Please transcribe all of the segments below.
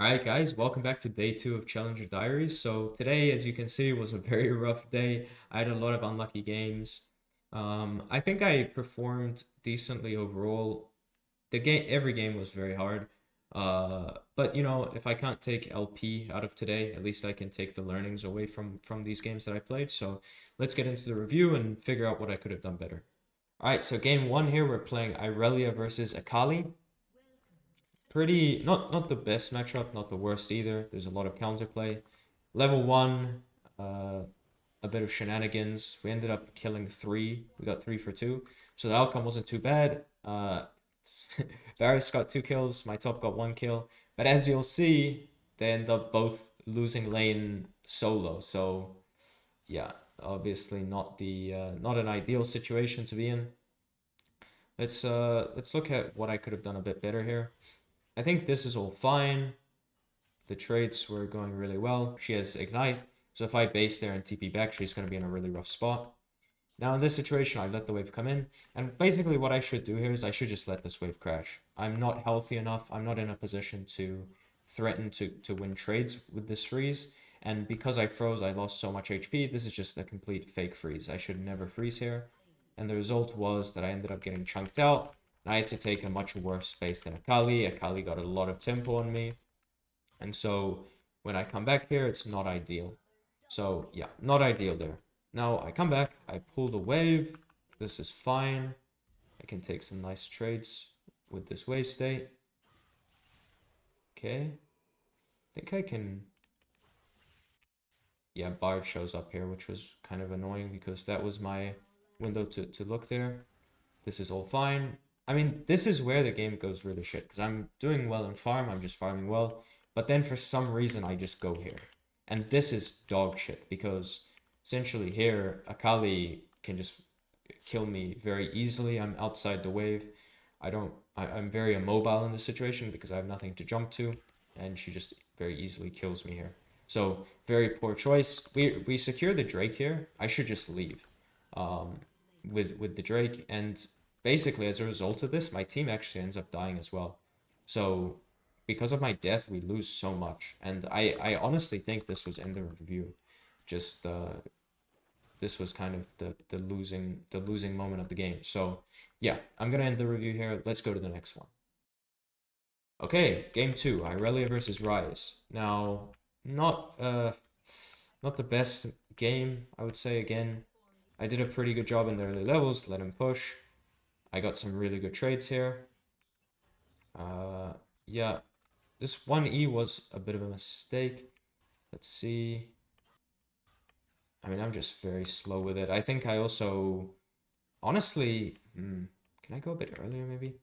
Alright guys, welcome back to day 2 of Challenger Diaries. So today, as you can see, was a very rough day. I had a lot of unlucky games. I think I performed decently overall. Every game was very hard. But you know, if I can't take LP out of today, at least I can take the learnings away from these games that I played. So let's get into the review and figure out what I could have done better. Alright, so game 1 here, we're playing Irelia versus Akali. Pretty not the best matchup, not the worst either. There's a lot of counterplay. Level 1, a bit of shenanigans. We ended up killing 3. We got 3 for 2. So the outcome wasn't too bad. Varys got 2 kills, my top got 1 kill. But as you'll see, they end up both losing lane solo. So yeah, obviously not not an ideal situation to be in. Let's look at what I could have done a bit better here. I think this is all fine. The trades were going really well. She has Ignite, so if I base there and TP back, she's going to be in a really rough spot. Now in this situation, I let the wave come in, and basically what I should do here is I should just let this wave crash. I'm not healthy enough. I'm not in a position to threaten to win trades with this freeze, and because I froze, I lost so much HP. This is just a complete fake freeze. I should never freeze here, and the result was that I ended up getting chunked out. I had to take a much worse space than Akali. Akali got a lot of tempo on me. And so when I come back here, it's not ideal. So yeah, not ideal there. Now I come back, I pull the wave. This is fine. I can take some nice trades with this wave state. Okay. I think I can... Yeah, Bard shows up here, which was kind of annoying because that was my window to look there. This is all fine. I mean, this is where the game goes really shit, because I'm doing well in farm, I'm just farming well, but then for some reason I just go here. And this is dog shit, because essentially here, Akali can just kill me very easily. I'm outside the wave. I'm very immobile in this situation because I have nothing to jump to, and she just very easily kills me here. So, very poor choice. We secure the Drake here. I should just leave with the Drake, and basically, as a result of this, my team actually ends up dying as well. So, because of my death, we lose so much. And I honestly think this was in the review. Just, this was kind of the losing moment of the game. So, yeah, I'm going to end the review here. Let's go to the next one. Okay, game 2, Irelia versus Ryze. Now, not the best game, I would say. Again, I did a pretty good job in the early levels, let him push. I got some really good trades here. Yeah, this 1E was a bit of a mistake. Let's see. I mean, I'm just very slow with it. I think I also... Honestly, can I go a bit earlier maybe?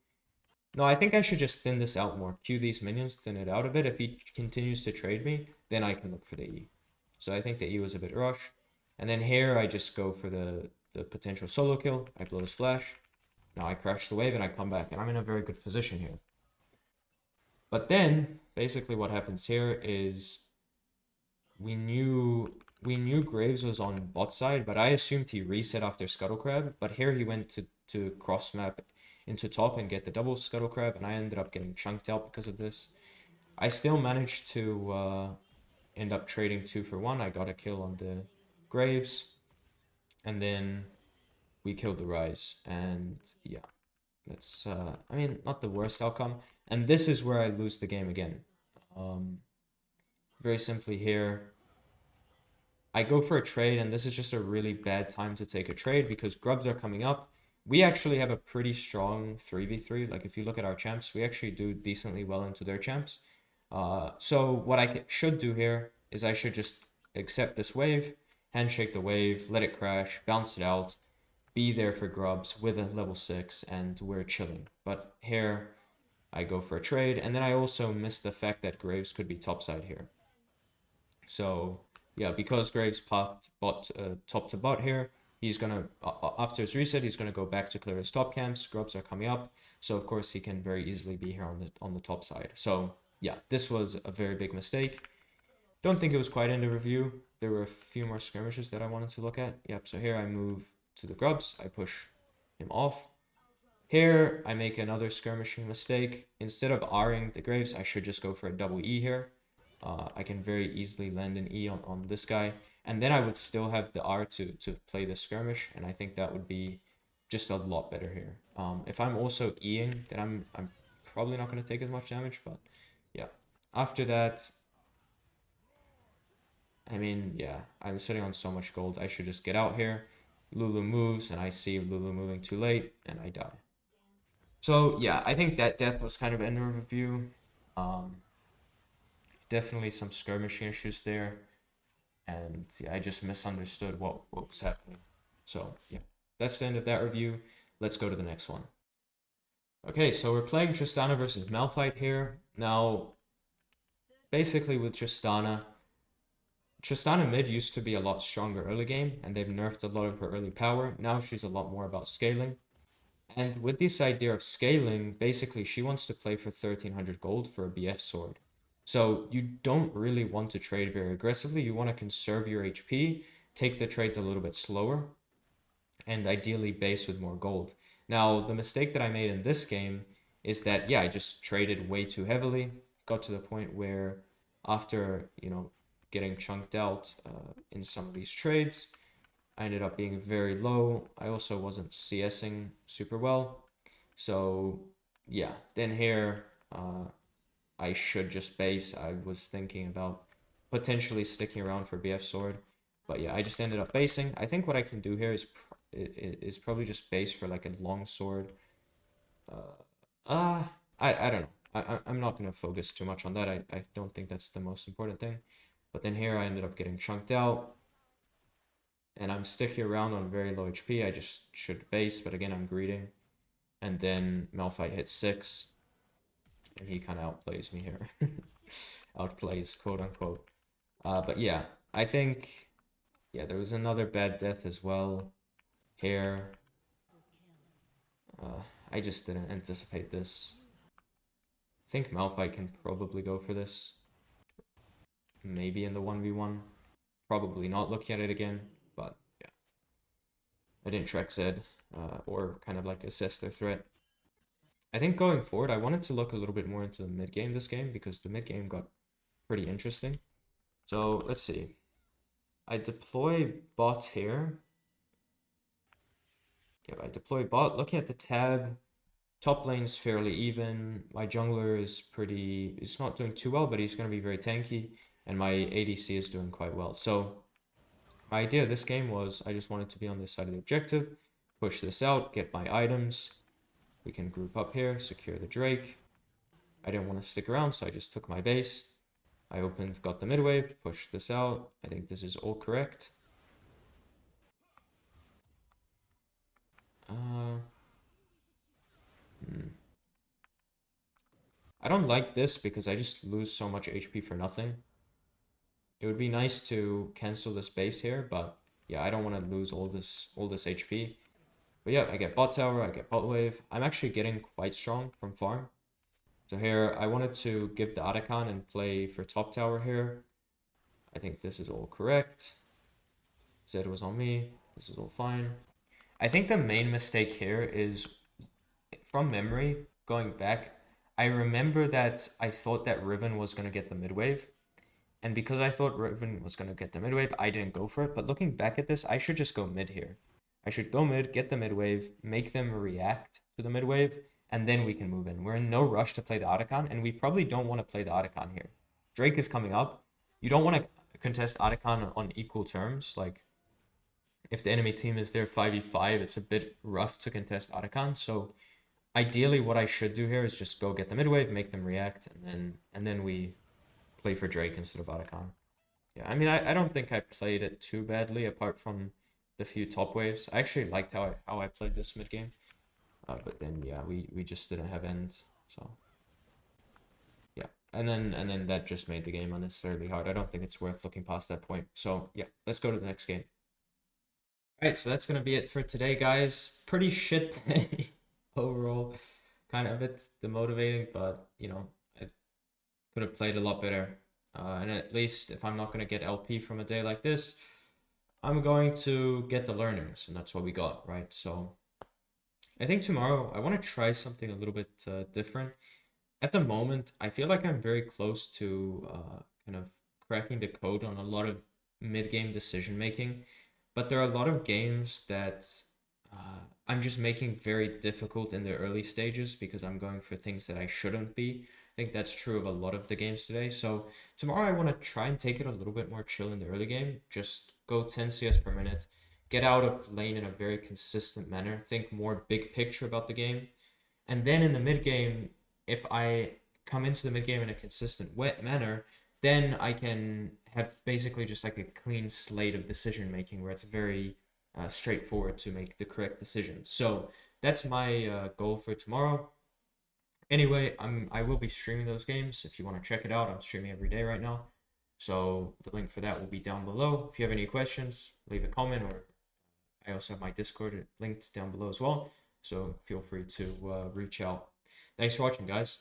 No, I think I should just thin this out more. Queue these minions, thin it out a bit. If he continues to trade me, then I can look for the E. So I think the E was a bit rushed. And then here, I just go for the potential solo kill. I blow his flash. Now I crash the wave and I come back, and I'm in a very good position here. But then, basically what happens here is we knew Graves was on bot side, but I assumed he reset after Scuttle Crab. But here he went to cross map into top and get the double Scuttle Crab, and I ended up getting chunked out because of this. I still managed to end up trading 2 for 1. I got a kill on the Graves, and then we killed the Ryze, and yeah, that's I mean, not the worst outcome. And this is where I lose the game again. Very simply here, I go for a trade, and this is just a really bad time to take a trade because grubs are coming up. We actually have a pretty strong 3v3. Like, if you look at our champs, we actually do decently well into their champs. So what I should do here is I should just accept this wave, handshake the wave, let it crash, bounce it out, be there for grubs with a level 6, and we're chilling. But here, I go for a trade, and then I also miss the fact that Graves could be topside here. So, yeah, because Graves pathed top to bot here, he's gonna, after his reset, he's gonna go back to clear his top camps. Grubs are coming up, so of course he can very easily be here on the top side. So, yeah, this was a very big mistake. Don't think it was quite in the review. There were a few more skirmishes that I wanted to look at. Yep, so here I move to the grubs. I push him off. Here, I make another skirmishing mistake. Instead of R-ing the Graves, I should just go for a double E here. I can very easily land an E on this guy. And then I would still have the R to play the skirmish, and I think that would be just a lot better here. If I'm also E-ing, then I'm probably not going to take as much damage, but yeah. After that, I mean, yeah, I'm sitting on so much gold. I should just get out here. Lulu moves, and I see Lulu moving too late, and I die. So yeah, I think that death was kind of end of review. Definitely some skirmishing issues there. And yeah, I just misunderstood what was happening. So yeah, that's the end of that review. Let's go to the next one. Okay, so we're playing Tristana versus Malphite here. Now, basically with Tristana mid used to be a lot stronger early game, and they've nerfed a lot of her early power. Now she's a lot more about scaling. And with this idea of scaling, basically she wants to play for 1300 gold for a BF sword. So you don't really want to trade very aggressively. You want to conserve your HP, take the trades a little bit slower, and ideally base with more gold. Now, the mistake that I made in this game is that, yeah, I just traded way too heavily. Got to the point where after, getting chunked out in some of these trades, I ended up being very low. I also wasn't CSing super well. So, yeah, then here, I should just base. I was thinking about potentially sticking around for BF sword. But yeah, I just ended up basing. I think what I can do here is probably just base for like a long sword. I don't know. I'm not going to focus too much on that. I don't think that's the most important thing. But then here I ended up getting chunked out. And I'm sticking around on very low HP. I just should base, but again, I'm greeting. And then Malphite hits 6. And he kind of outplays me here. Outplays, quote unquote. But yeah, I think, yeah, there was another bad death as well here. I just didn't anticipate this. I think Malphite can probably go for this. Maybe in the 1v1. Probably not looking at it again, but yeah. I didn't track Zed or kind of like assess their threat. I think going forward, I wanted to look a little bit more into the mid game this game because the mid game got pretty interesting. So let's see. I deploy bot here. Yeah, I deploy bot. Looking at the tab, top lane is fairly even. My jungler is not doing too well, but he's going to be very tanky. And my ADC is doing quite well. So my idea of this game was I just wanted to be on this side of the objective, push this out, get my items. We can group up here, secure the Drake. I didn't want to stick around, so I just took my base. I got the mid wave, pushed this out. I think this is all correct. I don't like this because I just lose so much HP for nothing. It would be nice to cancel this base here, but yeah, I don't want to lose all this HP. But yeah, I get bot tower, I get bot wave. I'm actually getting quite strong from farm. So here, I wanted to give the Arakan and play for top tower here. I think this is all correct. Zed was on me. This is all fine. I think the main mistake here is, from memory, going back, I remember that I thought that Riven was going to get the mid wave. And because I thought Riven was going to get the mid wave, I didn't go for it. But looking back at this, I should just go mid here. I should go mid, get the mid wave, make them react to the mid wave, and then we can move in. We're in no rush to play the Arakan, and we probably don't want to play the Arakan here. Drake is coming up. You don't want to contest Arakan on equal terms. Like, if the enemy team is there 5v5, it's a bit rough to contest Arakan. So ideally, what I should do here is just go get the mid wave, make them react, and then we play for Drake instead of Arakan. Yeah, I mean, I don't think I played it too badly, apart from the few top waves. I actually liked how I played this mid game, but then yeah, we just didn't have ends. So yeah, and then that just made the game unnecessarily hard. I don't think it's worth looking past that point. So yeah, let's go to the next game. All right, so that's gonna be it for today, guys. Pretty shit day overall. Kind of a bit demotivating, but I could have played a lot better. And at least if I'm not gonna get LP from a day like this, I'm going to get the learnings, and that's what we got, right? So I think tomorrow I want to try something a little bit different. At the moment, I feel like I'm very close to kind of cracking the code on a lot of mid-game decision making, but there are a lot of games that I'm just making very difficult in the early stages because I'm going for things that I shouldn't be. I think that's true of a lot of the games today. So tomorrow I want to try and take it a little bit more chill in the early game. Just go 10 CS per minute, get out of lane in a very consistent manner, think more big picture about the game. And then in the mid game, if I come into the mid game in a consistent wet manner, then I can have basically just like a clean slate of decision making where it's very straightforward to make the correct decision. So that's my goal for tomorrow. Anyway, I will be streaming those games. If you want to check it out, I'm streaming every day right now. So the link for that will be down below. If you have any questions, leave a comment, or I also have my Discord linked down below as well. So feel free to reach out. Thanks for watching, guys.